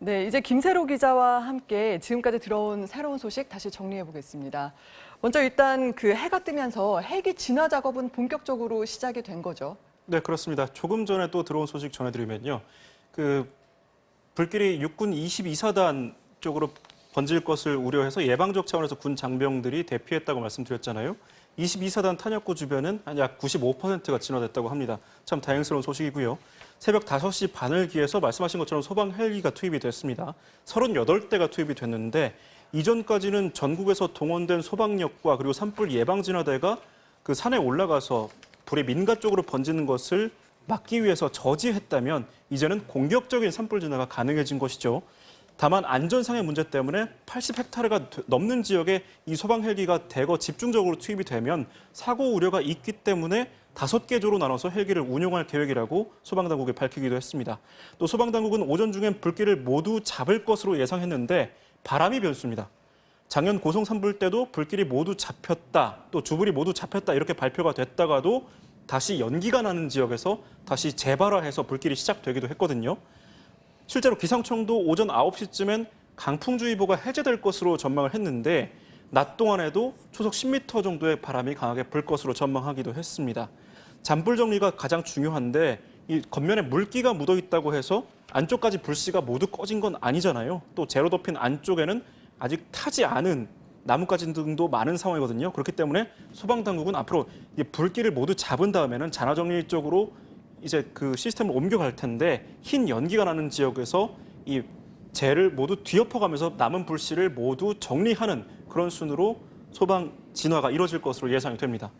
네, 이제 김세로 기자와 함께 지금까지 들어온 새로운 소식 다시 정리해 보겠습니다. 먼저 일단 그 해가 뜨면서 헬기 진화 작업은 본격적으로 시작이 된 거죠. 네, 그렇습니다. 조금 전에 또 들어온 소식 전해드리면요. 그 불길이 육군 22사단 쪽으로 번질 것을 우려해서 예방적 차원에서 군 장병들이 대피했다고 말씀드렸잖아요. 22사단 탄약고 주변은 한 약 95%가 진화됐다고 합니다. 참 다행스러운 소식이고요. 새벽 5시 반을 기해서 말씀하신 것처럼 소방 헬기가 투입이 됐습니다. 38대가 투입이 됐는데 이전까지는 전국에서 동원된 소방력과 그리고 산불 예방 진화대가 그 산에 올라가서 불이 민가 쪽으로 번지는 것을 막기 위해서 저지했다면 이제는 공격적인 산불 진화가 가능해진 것이죠. 다만 안전상의 문제 때문에 80헥타르가 넘는 지역에 이 소방 헬기가 대거 집중적으로 투입이 되면 사고 우려가 있기 때문에 5개 조로 나눠서 헬기를 운용할 계획이라고 소방당국이 밝히기도 했습니다. 또 소방당국은 오전 중엔 불길을 모두 잡을 것으로 예상했는데 바람이 변수입니다. 작년 고성 산불 때도 불길이 모두 잡혔다, 또 주불이 모두 잡혔다 이렇게 발표가 됐다가도 다시 연기가 나는 지역에서 다시 재발화해서 불길이 시작되기도 했거든요. 실제로 기상청도 오전 9시쯤엔 강풍주의보가 해제될 것으로 전망을 했는데 낮 동안에도 초속 10m 정도의 바람이 강하게 불 것으로 전망하기도 했습니다. 잔불 정리가 가장 중요한데 이 겉면에 물기가 묻어 있다고 해서 안쪽까지 불씨가 모두 꺼진 건 아니잖아요. 또 재로 덮인 안쪽에는 아직 타지 않은 나뭇가지 등도 많은 상황이거든요. 그렇기 때문에 소방당국은 앞으로 이 불길을 모두 잡은 다음에는 잔화정리 쪽으로 이제 그 시스템을 옮겨갈 텐데 흰 연기가 나는 지역에서 이 재를 모두 뒤엎어가면서 남은 불씨를 모두 정리하는 그런 순으로 소방 진화가 이루어질 것으로 예상이 됩니다.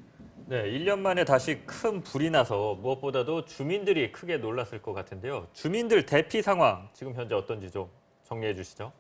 네, 1년 만에 다시 큰 불이 나서 무엇보다도 주민들이 크게 놀랐을 것 같은데요. 주민들 대피 상황 지금 현재 어떤지 좀 정리해 주시죠.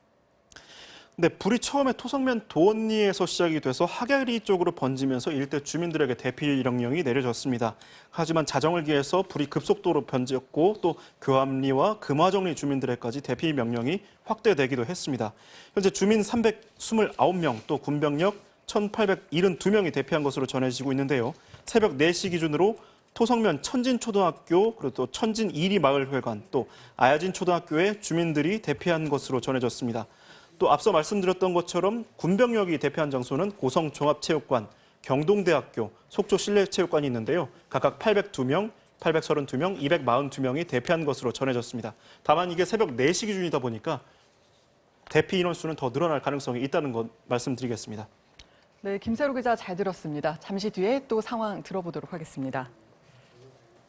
네, 불이 처음에 토성면 도원리에서 시작이 돼서 하계리 쪽으로 번지면서 일대 주민들에게 대피 명령이 내려졌습니다. 하지만 자정을 기해서 불이 급속도로 번졌고 또 교암리와 금화정리 주민들에까지 대피 명령이 확대되기도 했습니다. 현재 주민 329명, 또 군병력 1,872명이 대피한 것으로 전해지고 있는데요. 새벽 4시 기준으로 토성면 천진초등학교, 그리고 또 천진 이리마을회관, 또 아야진초등학교의 주민들이 대피한 것으로 전해졌습니다. 또 앞서 말씀드렸던 것처럼 군병력이 대피한 장소는 고성종합체육관, 경동대학교, 속초실내체육관이 있는데요. 각각 802명, 832명, 242명이 대피한 것으로 전해졌습니다. 다만 이게 새벽 4시 기준이다 보니까 대피 인원수는 더 늘어날 가능성이 있다는 것 말씀드리겠습니다. 네, 김세로 기자 잘 들었습니다. 잠시 뒤에 또 상황 들어보도록 하겠습니다.